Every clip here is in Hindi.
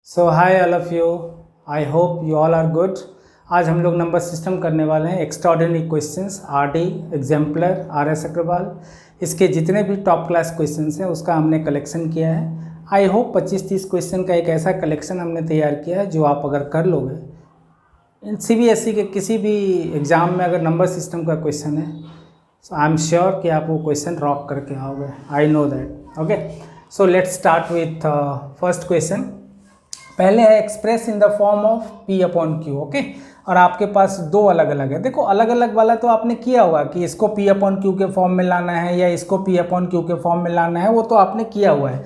So hi all of you, I hope you all are good. आज हम लोग नंबर सिस्टम करने वाले हैं extraordinary questions, RD, exemplar, RS Agarwal. इसके जितने भी टॉप क्लास क्वेश्चंस हैं उसका हमने कलेक्शन किया है। आई होप 25-30 क्वेश्चन का एक ऐसा कलेक्शन हमने तैयार किया है जो आप अगर कर लोगे सीबीएसई के किसी भी एग्ज़ाम में अगर नंबर सिस्टम का क्वेश्चन है सो आई एम श्योर कि आप वो क्वेश्चन रॉक करके आओगे। I know that. Okay, so let's start with first question. पहले है express in the form of P upon Q। Okay, और आपके पास दो अलग अलग है। देखो अलग अलग वाला तो आपने किया होगा कि इसको P अपॉन Q के फॉर्म में लाना है या इसको P अपॉन Q के फॉर्म में लाना है, वो तो आपने किया हुआ है।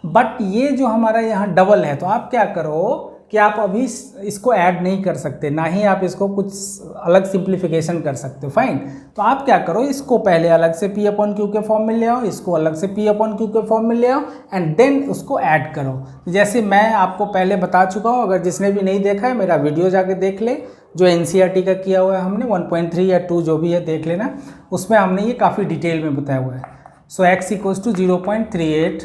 बट ये जो हमारा यहाँ डबल है तो आप क्या करो कि आप अभी इसको ऐड नहीं कर सकते, ना ही आप इसको कुछ अलग सिंप्लीफिकेशन कर सकते हो। फाइन, तो आप क्या करो, इसको पहले अलग से P अपॉन Q के फॉर्म में ले आओ, इसको अलग से P अपॉन Q के फॉर्म में ले आओ एंड देन उसको ऐड करो। जैसे मैं आपको पहले बता चुका हूँ, अगर जिसने भी नहीं देखा है मेरा वीडियो जाके देख ले, जो NCERT का किया हुआ है हमने 1.3 या 2 जो भी है देख लेना, उसमें हमने ये काफ़ी डिटेल में बताया हुआ है। सो x इक्वल्स टू 0.38।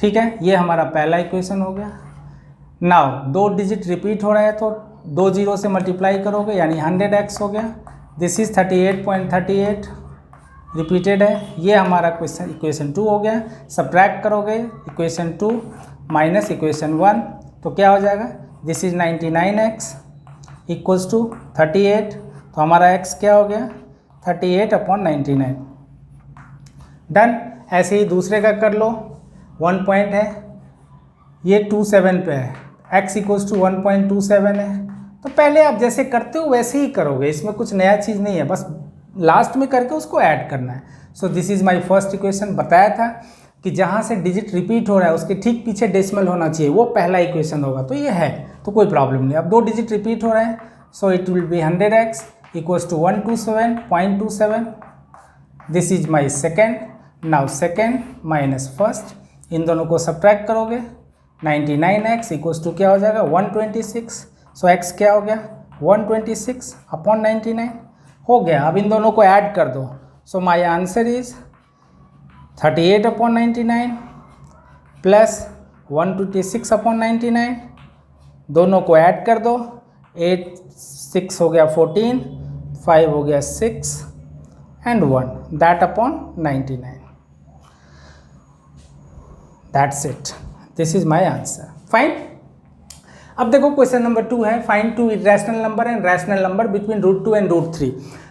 ठीक है, ये हमारा पहला इक्वेशन हो गया। नाउ दो डिजिट रिपीट हो रहा है तो 2 जीरो से मल्टीप्लाई करोगे यानी 100x हो गया। दिस इज 38.38 रिपीटेड है। ये हमारा इक्वेशन 2 हो गया। सब्ट्रैक्ट करोगे इक्वेशन 2 माइनस इक्वेशन 1 तो क्या हो जाएगा, this is 99x equals to 38। तो हमारा x क्या हो गया, 38/99। डन। ऐसे ही दूसरे का कर लो। 1 पॉइंट है, ये 27 पे है, x इक्वल्स टू 1.27 है। तो पहले आप जैसे करते हो वैसे ही करोगे, इसमें कुछ नया चीज़ नहीं है, बस लास्ट में करके उसको ऐड करना है। So this is my first equation. बताया था कि जहाँ से डिजिट रिपीट हो रहा है उसके ठीक पीछे डेसिमल होना चाहिए, वो पहला इक्वेशन होगा। तो ये है तो कोई प्रॉब्लम नहीं। अब 2 डिजिट रिपीट हो रहा है so it will be 100x equals to 127.27। This is my second. Now second minus first, इन दोनों को सब्ट्रैक्ट करोगे 99x इक्वल्स टू क्या हो जाएगा 126। सो x क्या हो गया 126/99 हो गया। अब इन दोनों को ऐड कर दो। So my answer is 38/99 plus 126/99। दोनों को ऐड कर दो, 8 6 हो गया 14, 5 हो गया 6 and 1 that upon 99। That's it, this is my answer. Fine. अब देखो क्वेश्चन नंबर 2 है, find 2 irrational number and rational number between √2 and √3।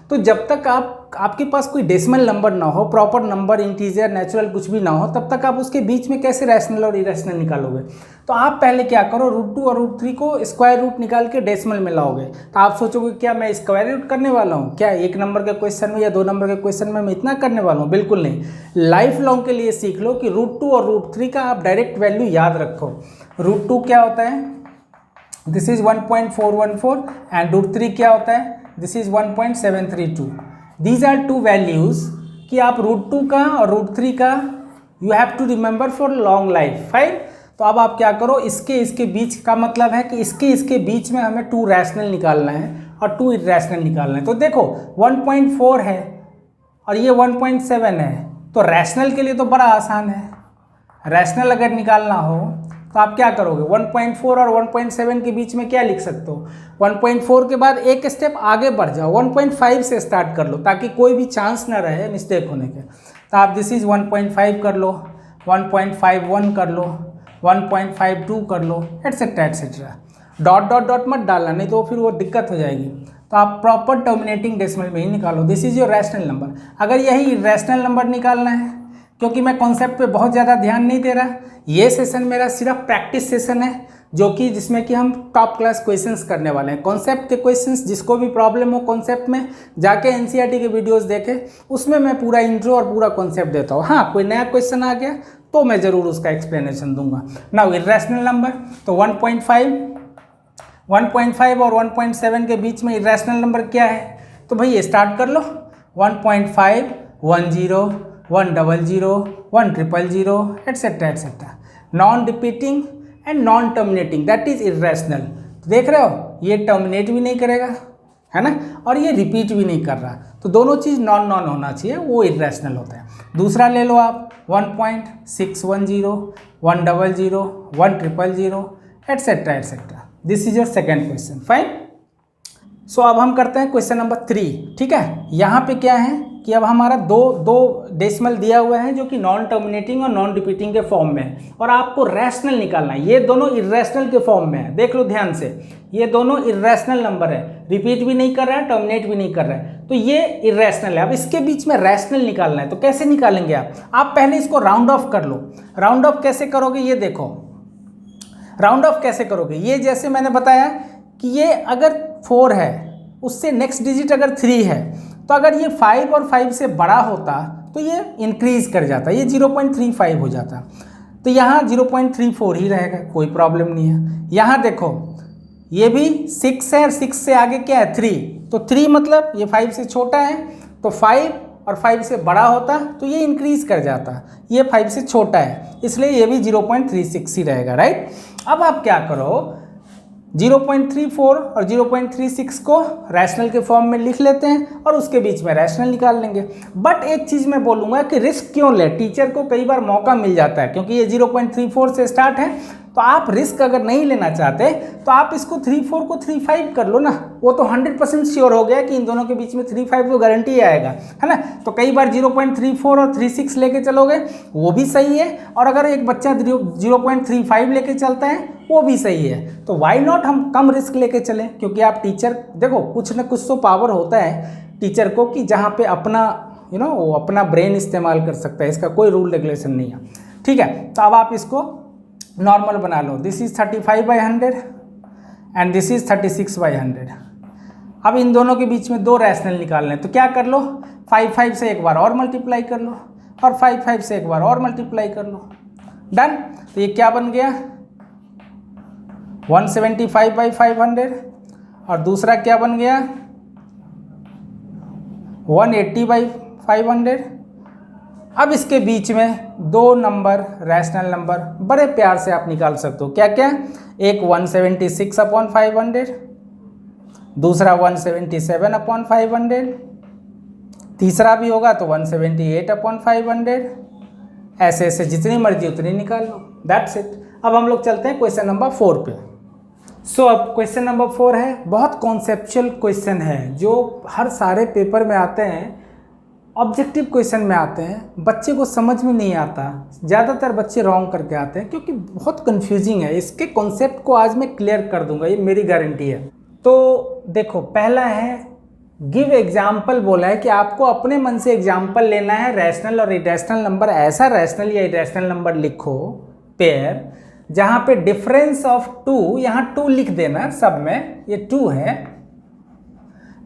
तो जब तक आपके पास कोई डेसिमल नंबर ना हो, प्रॉपर नंबर, इंटीजर, नेचुरल कुछ भी ना हो, तब तक आप उसके बीच में कैसे रैशनल और इरेशनल निकालोगे। तो आप पहले क्या करो, √2 और √3 को स्क्वायर रूट निकाल के डेसिमल में लाओगे। तो आप सोचोगे क्या मैं स्क्वायर रूट करने वाला हूँ, क्या 1 नंबर के क्वेश्चन में या 2 नंबर के क्वेश्चन में मैं इतना करने वाला हूँ, बिल्कुल नहीं। लाइफ लॉन्ग के लिए सीख लो कि √2 और √3 का आप डायरेक्ट वैल्यू याद रखो। √2 क्या होता है, दिस इज 1.414 एंड √3 क्या होता है, this is 1.732। These are 2 values कि आप √2 का और √3 का you have to remember for long life. Fine. तो अब आप क्या करो, इसके बीच का मतलब है कि इसके बीच में हमें 2 रैशनल निकालना है और 2 इरेशनल निकालना है। तो देखो 1.4 है और ये 1.7 है, तो रैशनल के लिए तो बड़ा आसान है। रैशनल अगर निकालना हो तो आप क्या करोगे, 1.4 और 1.7 के बीच में क्या लिख सकते हो, 1.4 के बाद एक स्टेप आगे बढ़ जाओ, 1.5 से स्टार्ट कर लो ताकि कोई भी चांस ना रहे मिस्टेक होने के। तो आप दिस इज 1.5 कर लो, 1.51 कर लो, 1.52 कर लो, etcetera etcetera. Dot dot dot मत डालना, नहीं तो फिर वो दिक्कत हो जाएगी। तो आप प्रॉपर टर्मिनेटिंग डेसिमल में ही निकालो। This is your rational number. अगर यही रैशनल नंबर निकालना है, क्योंकि मैं कॉन्सेप्ट पे बहुत ज़्यादा ध्यान नहीं दे रहा, ये सेशन मेरा सिर्फ प्रैक्टिस सेशन है, जो कि जिसमें कि हम टॉप क्लास क्वेश्चंस करने वाले हैं। कॉन्सेप्ट के क्वेश्चंस, जिसको भी प्रॉब्लम हो कॉन्सेप्ट में, जाके NCERT के वीडियोस देखे, उसमें मैं पूरा इंट्रो और पूरा कॉन्सेप्ट देता हूँ। हाँ, कोई नया क्वेश्चन आ गया तो मैं ज़रूर उसका एक्सप्लेनेशन दूंगा। नाउ इरेशनल नंबर, तो 1.5 और 1.7 के बीच में इरेशनल नंबर क्या है, तो भाई स्टार्ट कर लो। 1.5 10 100 100 etcetera etcetera. Non repeating and non terminating that is irrational. देख रहे हो, ये टर्मिनेट भी नहीं करेगा, है ना, और ये रिपीट भी नहीं कर रहा, तो दोनों चीज़ नॉन नॉन होना चाहिए, वो इरेशनल होता है। दूसरा ले लो आप 1.610 100 100 etcetera etcetera. This is your second question, fine. So अब हम करते हैं क्वेश्चन नंबर 3, ठीक है। यहाँ पे क्या है कि अब हमारा दो डेसिमल दिया हुआ है जो कि नॉन टर्मिनेटिंग और नॉन रिपीटिंग के फॉर्म में है, और आपको रैशनल निकालना है। ये दोनों इर्रेशनल के फॉर्म में है, देख लो ध्यान से, ये दोनों इर्रेशनल नंबर है, रिपीट भी नहीं कर रहा है, टर्मिनेट भी नहीं कर रहा है, तो ये इर्रेशनल है। अब इसके बीच में रैशनल निकालना है, तो कैसे निकालेंगे आप पहले इसको राउंड ऑफ कर लो। राउंड ऑफ कैसे करोगे, ये देखो, राउंड ऑफ कैसे करोगे, ये जैसे मैंने बताया कि ये अगर 4 है, उससे नेक्स्ट डिजिट अगर 3 है, तो अगर ये 5 और 5 से बड़ा होता तो ये इंक्रीज कर जाता, ये 0.35 हो जाता, तो यहाँ 0.34 ही रहेगा, कोई प्रॉब्लम नहीं है। यहाँ देखो ये भी 6 है और 6 से आगे क्या है 3, तो 3 मतलब ये 5 से छोटा है, तो 5 और 5 से बड़ा होता तो ये इंक्रीज कर जाता, ये 5 से छोटा है, इसलिए ये भी 0.36 ही रहेगा, राइट। अब आप क्या करो, 0.34 और 0.36 को रैशनल के फॉर्म में लिख लेते हैं और उसके बीच में रैशनल निकाल लेंगे। बट एक चीज़ मैं बोलूँगा कि रिस्क क्यों ले, टीचर को कई बार मौका मिल जाता है, क्योंकि ये 0.34 से स्टार्ट है, तो आप रिस्क अगर नहीं लेना चाहते तो आप इसको 34 को 35 कर लो ना, वो तो 100% श्योर हो गया कि इन दोनों के बीच में 35 तो गारंटी आएगा, है ना। तो कई बार 0.34 और 36 लेके चलोगे वो भी सही है, और अगर एक बच्चा 0.35 लेके चलता है वो भी सही है। तो वाई नॉट हम कम रिस्क लेके चलें, क्योंकि आप टीचर देखो कुछ ना कुछ तो पावर होता है टीचर को कि जहाँ पे अपना वो अपना ब्रेन इस्तेमाल कर सकता है, इसका कोई रूल रेगुलेशन नहीं है, ठीक है। तो अब आप इसको नॉर्मल बना लो, this is 35/100 and this is 36/100। अब इन दोनों के बीच में 2 रैशनल निकालने हैं, तो क्या कर लो, 5 से एक बार और मल्टीप्लाई कर लो, और 5 से एक बार और मल्टीप्लाई कर लो, डन। तो ये क्या बन गया 175/500, और दूसरा क्या बन गया 180/500। अब इसके बीच में 2 नंबर रैशनल नंबर बड़े प्यार से आप निकाल सकते हो, क्या क्या, एक 176/500, दूसरा 177/500, तीसरा भी होगा तो 178/500, ऐसे ऐसे जितनी मर्जी उतनी निकाल लो, दैट्स इट। अब हम लोग चलते हैं क्वेश्चन नंबर 4 पे। सो अब क्वेश्चन नंबर 4 है, बहुत कॉन्सेप्चुअल क्वेश्चन है जो हर सारे पेपर में आते हैं, ऑब्जेक्टिव क्वेश्चन में आते हैं, बच्चे को समझ में नहीं आता, ज़्यादातर बच्चे रॉन्ग करके आते हैं क्योंकि बहुत कंफ्यूजिंग है। इसके कॉन्सेप्ट को आज मैं क्लियर कर दूंगा, ये मेरी गारंटी है। तो देखो पहला है गिव एग्जाम्पल, बोला है कि आपको अपने मन से एग्जाम्पल लेना है, रैशनल और इरेशनल नंबर, ऐसा रैशनल या इरेशनल नंबर लिखो पेयर जहाँ पे डिफरेंस ऑफ 2, यहाँ 2 लिख देना सब में, ये 2 है,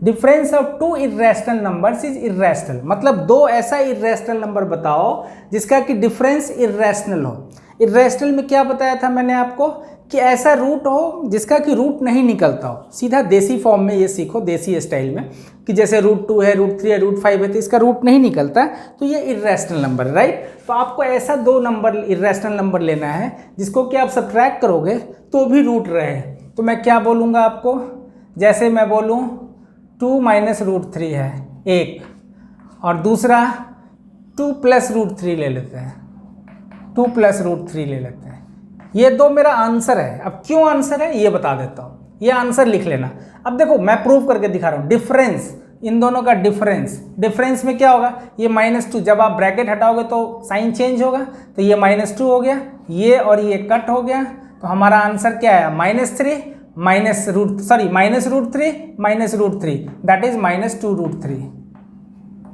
difference of 2 irrational numbers is irrational, मतलब 2 ऐसा इर्रेशनल नंबर बताओ जिसका कि डिफरेंस इर्रेशनल हो। इर्रेशनल में क्या बताया था मैंने आपको कि ऐसा रूट हो जिसका कि रूट नहीं निकलता हो, सीधा देसी फॉर्म में ये सीखो, देसी स्टाइल में, कि जैसे √2 है, √3 है, √5 है, तो इसका रूट नहीं निकलता, तो ये इर्रेशनल नंबर है, राइट। तो आपको ऐसा 2 नंबर इर्रेशनल नंबर लेना है जिसको कि आप सब्ट्रैक्ट करोगे तो भी रूट रहे। तो मैं क्या बोलूँगा आपको, जैसे मैं बोलूँ 2 - √3 है एक, और दूसरा 2 + √3 ले लेते हैं, 2 + √3 ले लेते हैं। ये 2 मेरा आंसर है। अब क्यों आंसर है ये बता देता हूँ, ये आंसर लिख लेना। अब देखो मैं प्रूव करके दिखा रहा हूँ, डिफरेंस, इन दोनों का डिफरेंस में क्या होगा, ये -2, जब आप ब्रैकेट हटाओगे तो साइन चेंज होगा, तो ये -2 हो गया, ये और ये कट हो गया, तो हमारा आंसर क्या है -3 -√3 दैट इज -2√3।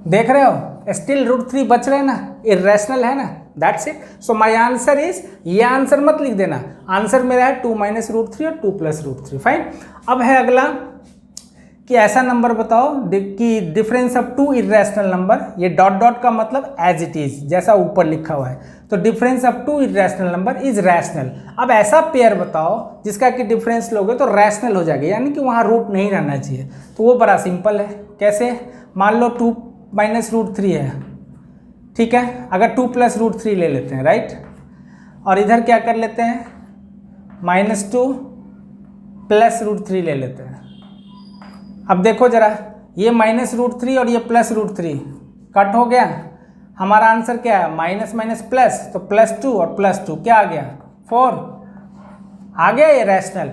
देख रहे हो स्टिल √3 बच रहे ना, इर्रेशनल है ना, that's it. So my answer is, ये आंसर मत लिख देना, आंसर मेरा है 2 - √3 और 2 + √3, फाइन। अब है अगला कि ऐसा नंबर बताओ कि डिफरेंस ऑफ 2 इर्रेशनल नंबर, ये डॉट डॉट का मतलब एज इट इज जैसा ऊपर लिखा हुआ है, तो difference of 2 irrational number is rational. अब ऐसा पेयर बताओ जिसका कि डिफरेंस लोगे तो रैशनल हो जाएगा, यानी कि वहाँ रूट नहीं रहना चाहिए। तो वो बड़ा सिंपल है, कैसे, मान लो 2 - √3 है, ठीक है, अगर 2 + √3 ले लेते हैं, राइट, और इधर क्या कर लेते हैं -2 + √3 ले लेते हैं। अब देखो जरा, ये -√3 और ये +√3 कट हो गया, हमारा आंसर क्या है, माइनस माइनस प्लस, तो +2 और +2 क्या आ गया 4, आ गया ये रैशनल,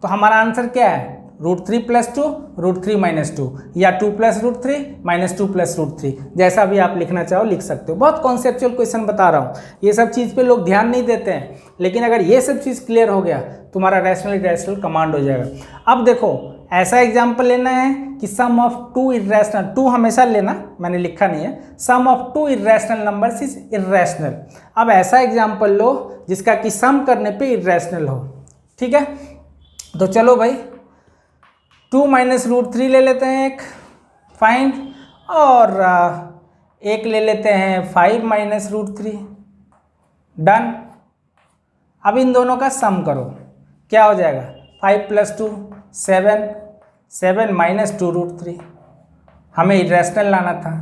तो हमारा आंसर क्या है √3 + 2 √3 - 2 या 2 + √3 - 2 + √3, जैसा भी आप लिखना चाहो लिख सकते हो। बहुत कॉन्सेप्चुअल क्वेश्चन बता रहा हूँ, ये सब चीज़ पे लोग ध्यान नहीं देते हैं, लेकिन अगर ये सब चीज़ क्लियर हो गया तुम्हारा रैशनल इरेशनल कमांड हो जाएगा। अब देखो ऐसा एग्जाम्पल लेना है कि सम ऑफ 2 इरेशनल, 2 हमेशा लेना, मैंने लिखा नहीं है, sum of 2 irrational numbers is irrational. अब ऐसा एग्जाम्पल लो जिसका कि सम करने पे इरेशनल हो, ठीक है। तो चलो भाई 2 - √3 ले लेते हैं एक, फाइन, और एक ले लेते हैं 5 - √3, डन। अब इन दोनों का सम करो, क्या हो जाएगा 5 + 2 7, 7 - 2 √3, हमें इरेशनल लाना था,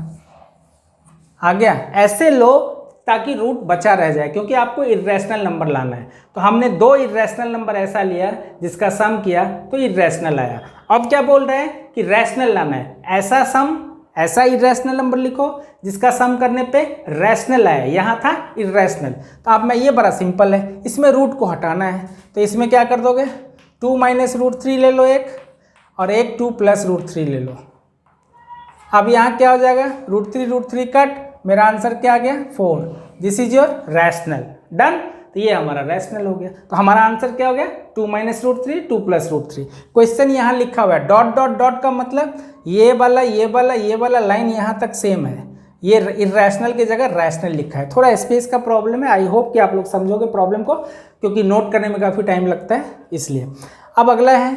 आ गया। ऐसे लो ताकि रूट बचा रह जाए, क्योंकि आपको इरेशनल नंबर लाना है। तो हमने 2 इरेशनल नंबर ऐसा लिया जिसका सम किया तो इरेशनल आया। अब क्या बोल रहे हैं कि रैशनल लाना है, ऐसा सम, ऐसा इरेशनल नंबर लिखो जिसका सम करने पे रैशनल आया, यहाँ था इरेशनल। तो अब मैं ये बड़ा सिंपल है, इसमें रूट को हटाना है, तो इसमें क्या कर दोगे 2 - √3 ले लो एक, और एक 2 + √3 ले लो। अब यहाँ क्या हो जाएगा √3 कट, मेरा आंसर क्या आ गया 4, this is your rational, done. तो ये हमारा रैशनल हो गया। तो हमारा आंसर क्या हो गया 2 - √3 2 + √3। क्वेश्चन यहाँ लिखा हुआ है डॉट डॉट डॉट का मतलब ये वाला ये वाला ये वाला लाइन यहाँ तक सेम है, ये इरेशनल की जगह रैशनल लिखा है। थोड़ा स्पेस का प्रॉब्लम है, आई होप कि आप लोग समझोगे प्रॉब्लम को, क्योंकि नोट करने में काफ़ी टाइम लगता है इसलिए। अब अगला है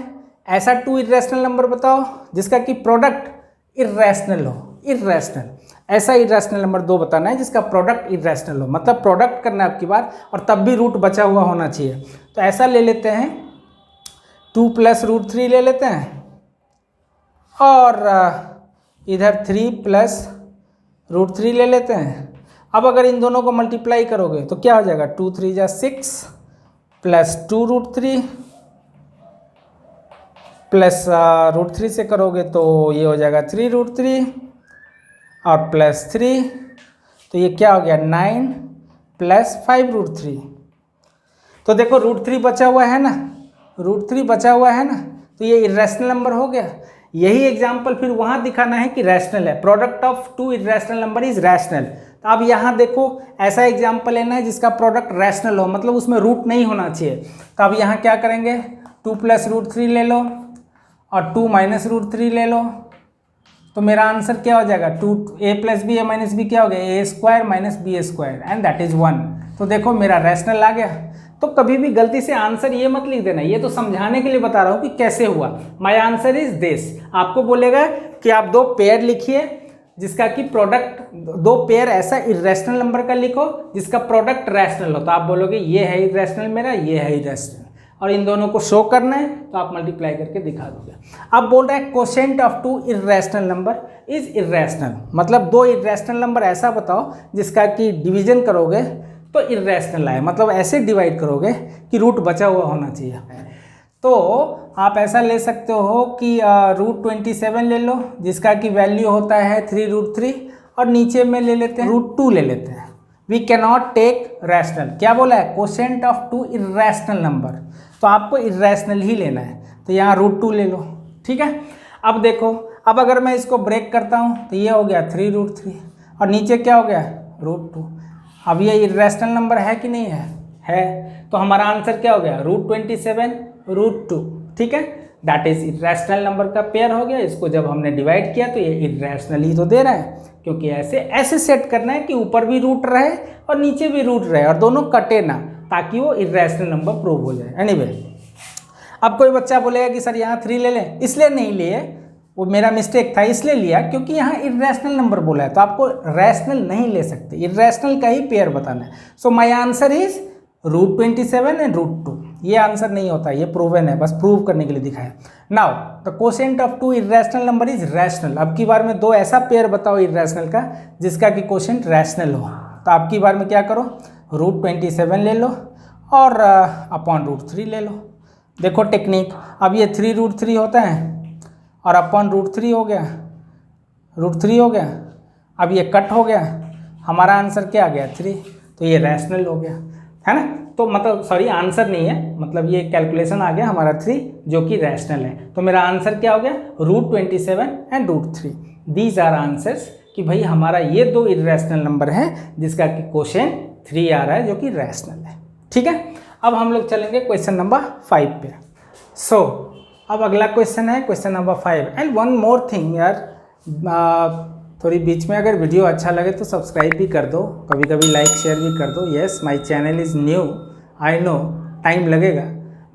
ऐसा 2 इरेशनल नंबर बताओ जिसका कि प्रोडक्ट इरेशनल हो, इरेशनल, ऐसा इरेशनल नंबर 2 बताना है जिसका प्रोडक्ट इरेशनल हो, मतलब प्रोडक्ट करना है आपकी बार, और तब भी रूट बचा हुआ होना चाहिए। तो ऐसा ले लेते हैं 2 + √3 ले लेते हैं, और इधर 3 + √3 ले लेते हैं। अब अगर इन दोनों को मल्टीप्लाई करोगे तो क्या हो जाएगा 2 3 जा 6 + 2 √3 प्लस √3 से करोगे तो ये हो जाएगा 3 √3 और +3, तो ये क्या हो गया 9 + 5 √3। तो देखो √3 बचा हुआ है ना, √3 बचा हुआ है ना, तो ये इरेशनल नंबर हो गया। यही एग्जाम्पल फिर वहाँ दिखाना है कि रैशनल है, product of 2 irrational number is rational. तो अब यहाँ देखो ऐसा एग्जाम्पल लेना है जिसका प्रोडक्ट रैशनल हो, मतलब उसमें रूट नहीं होना चाहिए। तो अब यहाँ क्या करेंगे 2 + √3 ले लो और 2 - √3 ले लो, तो मेरा आंसर क्या हो जाएगा 2a + b a - b क्या हो गया a² - b² and that is 1। तो देखो मेरा रैशनल आ गया। तो कभी भी गलती से आंसर ये मत लिख देना, ये तो समझाने के लिए बता रहा हूँ कि कैसे हुआ। माय आंसर इज दिस, आपको बोलेगा कि आप 2 पेयर लिखिए जिसका कि प्रोडक्ट, 2 पेयर ऐसा इरेशनल नंबर का लिखो जिसका प्रोडक्ट रैशनल हो, तो आप बोलोगे ये है इरेशनल मेरा, ये है इरेशनल, और इन दोनों को शो करना है तो आप मल्टीप्लाई करके दिखा दोगे। अब बोल रहा है quotient of 2 irrational number is irrational, मतलब 2 इरेशनल नंबर ऐसा बताओ जिसका कि डिवीजन करोगे तो इरेशनल आए, मतलब ऐसे डिवाइड करोगे कि रूट बचा हुआ होना चाहिए। तो आप ऐसा ले सकते हो कि √27 ले लो जिसका कि वैल्यू होता है 3 √3, और नीचे में ले लेते हैं √2 ले लेते हैं। वी कैनॉट टेक रैशनल, क्या बोला है कोशेंट ऑफ 2 इरेशनल नंबर, तो आपको इरेशनल ही लेना है, तो यहाँ √2 ले लो, ठीक है। अब देखो, अब अगर मैं इसको ब्रेक करता हूँ तो ये हो गया 3 √3 और नीचे क्या हो गया √2। अब ये इरेशनल नंबर है कि नहीं है, तो हमारा आंसर क्या हो गया √27 √2, ठीक है, दैट इज इरेशनल नंबर का पेयर हो गया। इसको जब हमने डिवाइड किया तो ये इरेशनल ही तो दे रहा है, क्योंकि ऐसे सेट करना है कि ऊपर भी रूट रहे और नीचे भी रूट रहे और दोनों कटे ना, ताकि वो इरेशनल नंबर प्रूव हो जाए। एनीवे, अब कोई बच्चा बोलेगा कि सर यहाँ 3 ले लें, इसलिए नहीं लिए, वो मेरा मिस्टेक था, इसलिए लिया क्योंकि यहाँ इरेशनल नंबर बोला है, तो आपको रैशनल नहीं ले सकते, इरेशनल का ही पेयर बताना है। So my answer is √27 and √2। ये आंसर नहीं होता, ये प्रूवन है, बस प्रूव करने के लिए दिखाया। Now the quotient of 2 irrational number is rational. अब की बार में 2 ऐसा पेयर बताओ इरेशनल का जिसका कि कोशेंट रैशनल हो, तो आप की बार में क्या करो √27 ले लो और अपॉन √3 ले लो। देखो टेक्निक, अब ये 3 √3 होता है और अपॉन √3 हो गया, √3 हो गया, अब ये कट हो गया, हमारा आंसर क्या आ गया 3, तो ये रैशनल हो गया, है ना। तो मतलब सॉरी आंसर नहीं है, मतलब ये कैलकुलेशन आ गया हमारा 3 जो कि रैशनल है। तो मेरा आंसर क्या हो गया, √27 एंड √3। दीज आर आंसर्स कि भाई हमारा ये 2 इरेशनल नंबर है जिसका कि क्वेश्चन 3 आ रहा है जो कि रैशनल है। ठीक है, अब हम लोग चलेंगे क्वेश्चन नंबर 5 पे। सो अब अगला क्वेश्चन है question number 5। And one more thing यार, थोड़ी बीच में अगर वीडियो अच्छा लगे तो सब्सक्राइब भी कर दो, कभी कभी लाइक शेयर भी कर दो। Yes my channel is new, I know time लगेगा,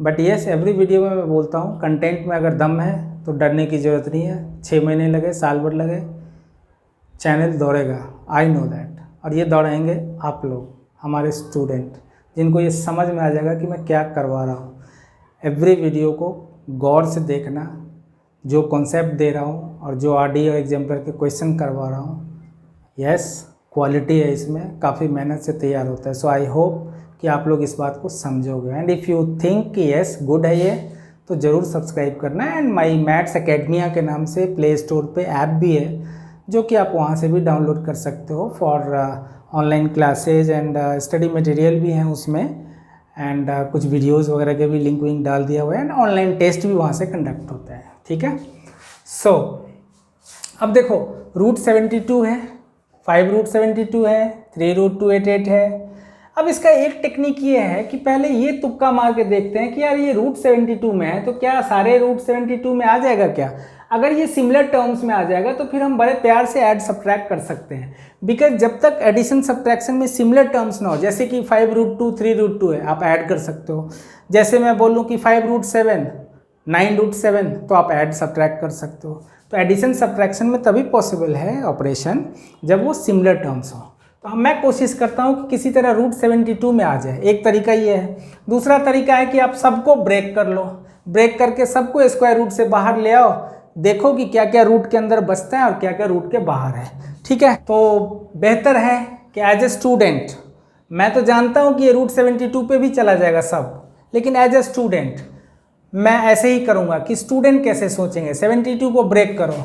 बट येस एवरी वीडियो में मैं बोलता हूँ कंटेंट में अगर दम है तो डरने की ज़रूरत नहीं है। 6 महीने लगे, साल भर लगे, चैनल दौड़ेगा, आई नो दैट। और ये दौड़ाएंगे आप लोग, हमारे स्टूडेंट, जिनको ये समझ में आ जाएगा कि मैं क्या करवा रहा हूँ। एवरी वीडियो को गौर से देखना, जो कॉन्सेप्ट दे रहा हूँ और जो ऑडियो एग्जाम्पल के क्वेश्चन करवा रहा हूँ, यस क्वालिटी है इसमें, काफ़ी मेहनत से तैयार होता है। सो आई होप कि आप लोग इस बात को समझोगे। एंड इफ़ यू थिंक कि यस गुड है ये, तो ज़रूर सब्सक्राइब करना। एंड माई मैथ्स अकेडमिया के नाम से प्ले स्टोर पे ऐप भी है जो कि आप वहाँ से भी डाउनलोड कर सकते हो for online classes and study material भी हैं उसमें। एंड कुछ वीडियोज़ वगैरह के भी लिंक विंक डाल दिया हुआ है। एंड ऑनलाइन टेस्ट भी वहाँ से कंडक्ट होता है। ठीक है, सो अब देखो √72 है, 5 √72 है, 3 √288 है। अब इसका एक टेक्निक ये है कि पहले ये तुक्का मार के देखते हैं कि यार ये √72 में है तो क्या सारे √72 में आ जाएगा क्या। अगर ये सिमिलर टर्म्स में आ जाएगा तो फिर हम बड़े प्यार से ऐड सब्ट्रैक्ट कर सकते हैं। बिकॉज जब तक एडिशन सब्ट्रैक्शन में सिमिलर टर्म्स ना हो, जैसे कि 5 √2 3 √2 है, आप ऐड कर सकते हो। जैसे मैं बोलूँ कि 5 √7 9 √7, तो आप ऐड सब्ट्रैक्ट कर सकते हो। तो एडिशन सब्ट्रैक्शन में तभी पॉसिबल है ऑपरेशन जब वो सिमिलर टर्म्स हो। तो मैं कोशिश करता हूँ कि किसी तरह √72 में आ जाए। एक तरीका ये है। दूसरा तरीका है कि आप सबको ब्रेक कर लो, ब्रेक करके सबको स्क्वायर रूट से बाहर ले आओ, देखो कि क्या क्या रूट के अंदर बचता है और क्या क्या रूट के बाहर है। ठीक है, तो बेहतर है कि एज ए स्टूडेंट, मैं तो जानता हूँ कि ये √72 पे भी चला जाएगा सब, लेकिन एज ए स्टूडेंट मैं ऐसे ही करूँगा कि स्टूडेंट कैसे सोचेंगे। 72 को ब्रेक करो,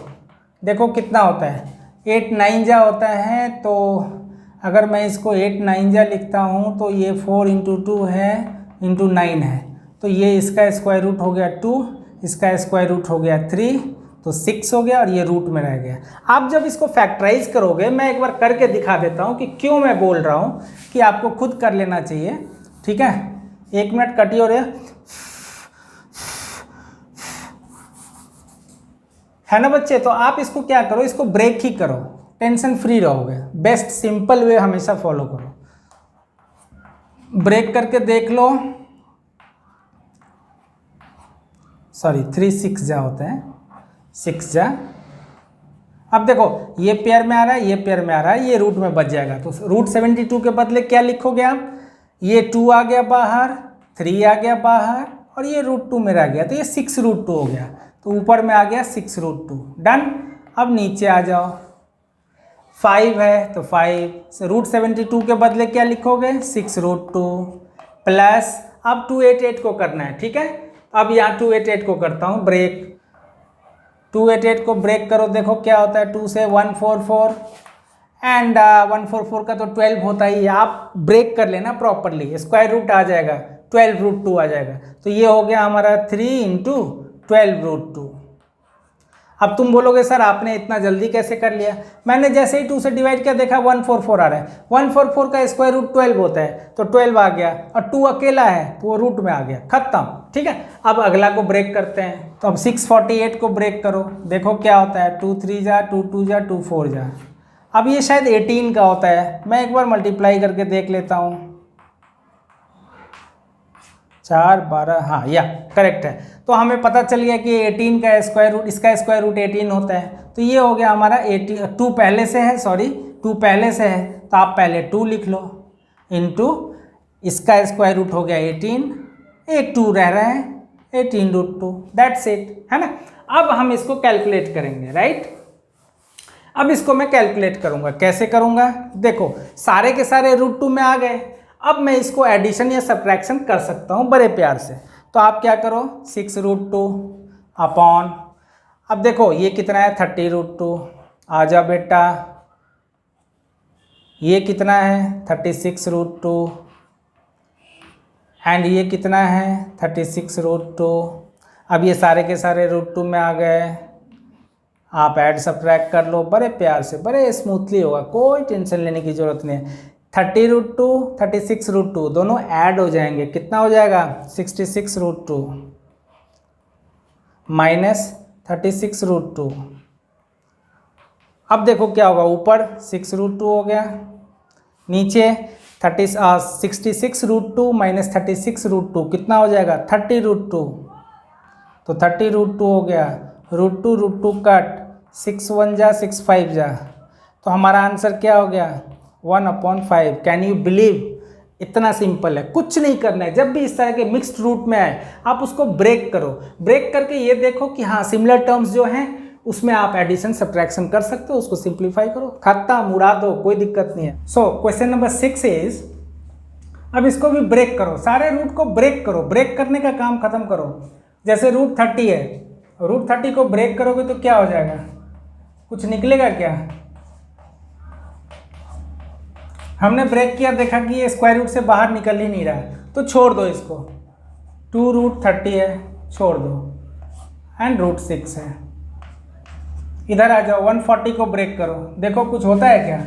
देखो कितना होता है, 8 9 जा होता है। तो अगर मैं इसको 8 9 जा लिखता हूँ तो ये 4 × 2 है × 9 है, तो ये इसका स्क्वायर रूट हो गया 2, इसका स्क्वायर रूट हो गया 3, तो 6 हो गया और ये रूट में रह गया। आप जब इसको फैक्टराइज करोगे, मैं एक बार करके दिखा देता हूँ कि क्यों मैं बोल रहा हूँ कि आपको खुद कर लेना चाहिए। ठीक है, 1 मिनट कटिए। और है ना बच्चे, तो आप इसको क्या करो, इसको ब्रेक ही करो, टेंशन फ्री रहोगे। बेस्ट सिंपल वे हमेशा फॉलो करो, ब्रेक करके देख लो। सॉरी 3 6 जा होते हैं, 6 जा। अब देखो ये पेयर में आ रहा है, ये पेयर में आ रहा है, ये रूट में बच जाएगा। तो √72 के बदले क्या लिखोगे आप, ये 2 आ गया बाहर, 3 आ गया बाहर और ये √2 में रह गया, तो ये 6 √2 हो गया। तो ऊपर में आ गया 6 √2, डन। अब नीचे आ जाओ, 5 है तो 5 √72 के बदले क्या लिखोगे, 6 √2 प्लस, अब 288 को करना है। ठीक है, अब यहाँ 288 को करता हूँ ब्रेक। 288 को ब्रेक करो, देखो क्या होता है, 2 से 144 एंड 144 का तो 12 होता ही है। आप ब्रेक कर लेना प्रॉपरली, स्क्वायर रूट आ जाएगा, 12 √2 आ जाएगा। तो ये हो गया हमारा 3 × 12 √2। अब तुम बोलोगे सर आपने इतना जल्दी कैसे कर लिया। मैंने जैसे ही 2 से डिवाइड किया, देखा 144 आ रहा है, 144 का स्क्वायर रूट 12 होता है, तो 12 आ गया और 2 अकेला है तो वो रूट में आ गया, खत्म। ठीक है, अब अगला को ब्रेक करते हैं। तो अब 648 को ब्रेक करो, देखो क्या होता है, 2 3 जा, 2 2 जा, 2 4 जा। अब ये शायद 18 का होता है, मैं एक बार मल्टीप्लाई करके देख लेता हूँ। 4 12, हाँ या करेक्ट है। तो हमें पता चल गया कि 18 का स्क्वायर रूट, इसका स्क्वायर रूट 18 होता है। तो ये हो गया हमारा 2 पहले से है, सॉरी 2 पहले से है, तो आप पहले 2 लिख लो, इंटू इसका स्क्वायर रूट हो गया 18, एक 2 रह रहा है, 18 √2, दैट्स इट, है ना। अब हम इसको कैलकुलेट करेंगे, राइट। अब इसको मैं कैलकुलेट करूंगा, कैसे करूंगा, देखो सारे के सारे √2 में आ गए। अब मैं इसको एडिशन या सब्ट्रैक्शन कर सकता हूँ बड़े प्यार से। तो आप क्या करो, 6 √2 अपॉन, अब देखो ये कितना है, 30 √2, आ जा बेटा, ये कितना है 36 √2, एंड ये कितना है 36√2। अब ये सारे के सारे √2 में आ गए, आप ऐड सब्ट्रैक्ट कर लो, बड़े प्यार से, बड़े स्मूथली होगा, कोई टेंशन लेने की ज़रूरत नहीं है। 30√2 36√2 दोनों ऐड हो जाएंगे, कितना हो जाएगा 66√2 माइनस 36√2। अब देखो क्या होगा, ऊपर 6√2 हो गया, नीचे 66√2 माइनस 36√2 कितना हो जाएगा 30√2। तो 30√2 हो गया, √2 कट, 6 1 जा 6 5 जा, तो हमारा आंसर क्या हो गया 1/5। कैन यू बिलीव, इतना सिंपल है, कुछ नहीं करना है। जब भी इस तरह के मिक्स्ड रूट में आए आप उसको ब्रेक करो, ब्रेक करके ये देखो कि हाँ सिमिलर टर्म्स जो हैं उसमें आप एडिशन सब्ट्रैक्शन कर सकते हो, उसको सिंप्लीफाई करो, खत्म, उड़ा दो, कोई दिक्कत नहीं है। सो क्वेश्चन नंबर 6 इज, अब इसको भी ब्रेक करो, सारे रूट को ब्रेक करो, ब्रेक करने का काम खत्म करो। जैसे √30 है, √30 को ब्रेक करोगे तो क्या हो जाएगा, कुछ निकलेगा क्या? हमने ब्रेक किया, देखा कि ये स्क्वायर रूट से बाहर निकल ही नहीं रहा, तो छोड़ दो इसको। 2√30 है, छोड़ दो, एंड √6 है। इधर आ जाओ, 140 को ब्रेक करो, देखो कुछ होता है क्या?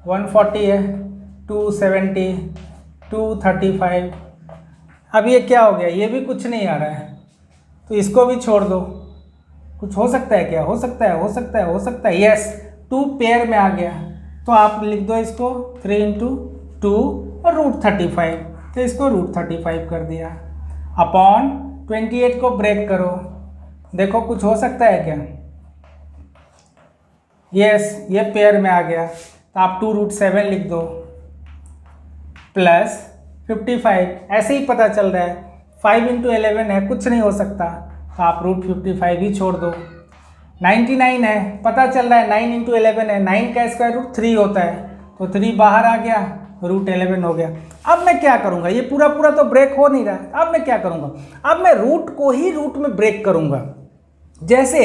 140 है, 270, 235। अब ये क्या हो गया, ये भी कुछ नहीं आ रहा है, तो इसको भी छोड़ दो। कुछ हो सकता है क्या? हो सकता है, हो सकता है, हो सकता है, यस, 2 पेयर में आ गया, तो आप लिख दो इसको 3 × 2 और √35, तो इसको √35 कर दिया, अपॉन 28 को ब्रेक करो, देखो कुछ हो सकता है क्या? यस, ये पेयर में आ गया, तो आप 2√7 लिख दो, प्लस 55, ऐसे ही पता चल रहा है 5 × 11 है, कुछ नहीं हो सकता, तो आप √55 ही छोड़ दो। 99 है, पता चल रहा है 9 × 11 है, 9 का स्क्वायर रूट 3 होता है, तो 3 बाहर आ गया, √11 हो गया। अब मैं क्या करूँगा, ये पूरा पूरा तो ब्रेक हो नहीं रहा, अब मैं क्या करूँगा, अब मैं रूट को ही रूट में ब्रेक करूँगा। जैसे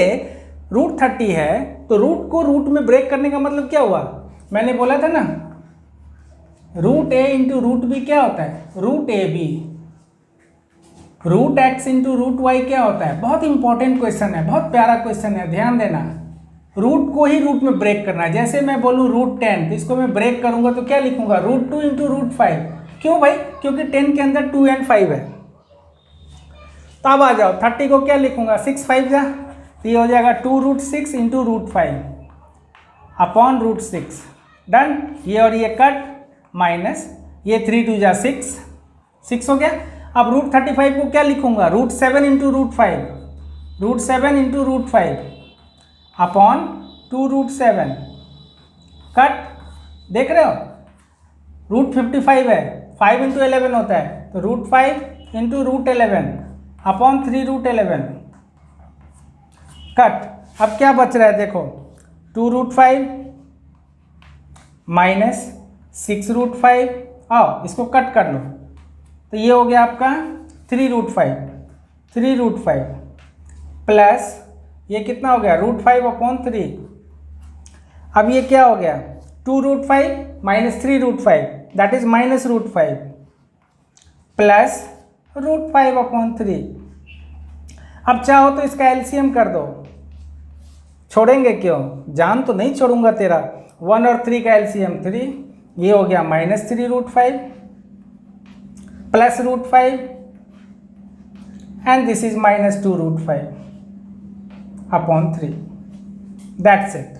√30 है, तो रूट को रूट में ब्रेक करने का मतलब क्या हुआ, मैंने बोला था ना, √a × √b क्या होता है, √ab, √x × √y क्या होता है। बहुत इंपॉर्टेंट क्वेश्चन है, बहुत प्यारा क्वेश्चन है, ध्यान देना। रूट को ही रूट में ब्रेक करना है। जैसे मैं बोलूँ √10, तो इसको मैं ब्रेक करूंगा तो क्या लिखूंगा, √2 × √5। क्यों भाई, क्योंकि 10 के अंदर 2 और 5 है। तो अब आ जाओ, 30 को क्या लिखूंगा, 6 5 जा, तो ये हो जाएगा 2√6 × √5 अपॉन √6, डन। ये और ये कट, माइनस ये 3 2 जा 6, 6 हो गया। अब √35 को क्या लिखूंगा, √7 × √5, √7 × √5 अपॉन 2√7, कट, देख रहे हो, √55 है, 5 × 11 होता है, तो √5 × √11 अपॉन 3√11, कट। अब क्या बच रहा है, देखो 2√5 माइनस 6√5, आओ इसको कट कर लो, तो ये हो गया आपका 3√5 प्लस ये कितना हो गया, √5/3। अब ये क्या हो गया, 2√5 माइनस 3√5, दैट इज -√5 प्लस √5/3। अब चाहो तो इसका एलसीएम कर दो, छोड़ेंगे क्यों, जान तो नहीं छोड़ूंगा तेरा। 1 और 3 का एलसीएम 3, ये हो गया -3√5 plus √5 and this is -2√5 upon 3, that's it.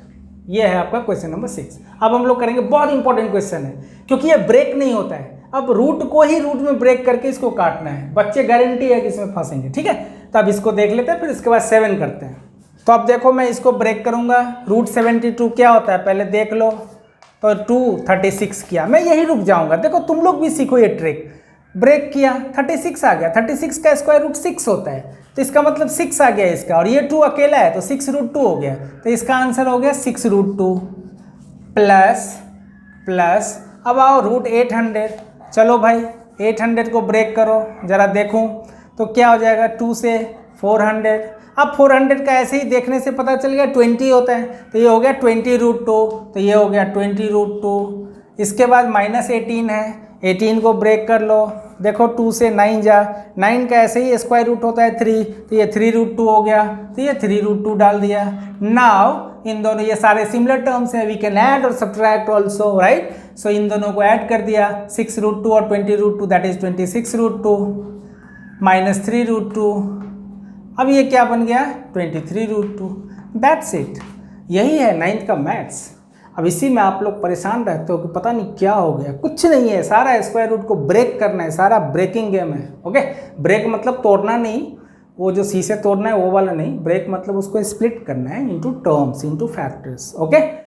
ये है आपका क्वेश्चन नंबर 6। अब हम लोग करेंगे, बहुत इंपॉर्टेंट क्वेश्चन है क्योंकि ये ब्रेक नहीं होता है। अब रूट को ही रूट में ब्रेक करके इसको काटना है, बच्चे गारंटी है कि इसमें फंसेंगे, ठीक है। तो अब इसको देख लेते हैं, फिर इसके बाद 7 करते हैं। तो अब देखो मैं इसको ब्रेक करूंगा, √72 क्या होता है पहले देख लो, तो 236 किया, मैं यही रुक जाऊंगा। देखो तुम लोग भी सीखो ये ट्रिक, ब्रेक किया 36 आ गया, 36 का स्क्वायर रूट 6 होता है, तो इसका मतलब 6 आ गया इसका, और ये 2 अकेला है तो 6√2 हो गया, तो इसका आंसर हो गया 6√2 प्लस अब आओ √800। चलो भाई 800 को ब्रेक करो, ज़रा देखूं तो क्या हो जाएगा, 2 से 400। अब 400 का ऐसे ही देखने से पता चल गया 20 होता है, तो ये हो गया 20√2, तो ये हो गया 20√2। इसके बाद -18 है, 18 को ब्रेक कर लो, देखो 2 से 9 जा, 9 का ऐसे ही स्क्वायर रूट होता है 3, तो ये 3√2 हो गया, तो ये 3√2 डाल दिया। नाउ इन दोनों ये सारे सिमिलर टर्म्स हैं, वी कैन ऐड और सब्ट्रैक्ट ऑल्सो, राइट। सो इन दोनों को ऐड कर दिया, 6√2 और 20√2 दैट इज 26√2 माइनस 3√2, अब ये क्या बन गया 23√2। दैट्स इट, यही है 9th का मैथ्स। अब इसी में आप लोग परेशान रहते हो कि पता नहीं क्या हो गया, कुछ नहीं है, सारा स्क्वायर रूट को ब्रेक करना है, सारा ब्रेकिंग गेम है। ओके, ब्रेक मतलब तोड़ना नहीं, वो जो शीशे तोड़ना है वो वाला नहीं, ब्रेक मतलब उसको स्प्लिट करना है into terms, into factors. Okay.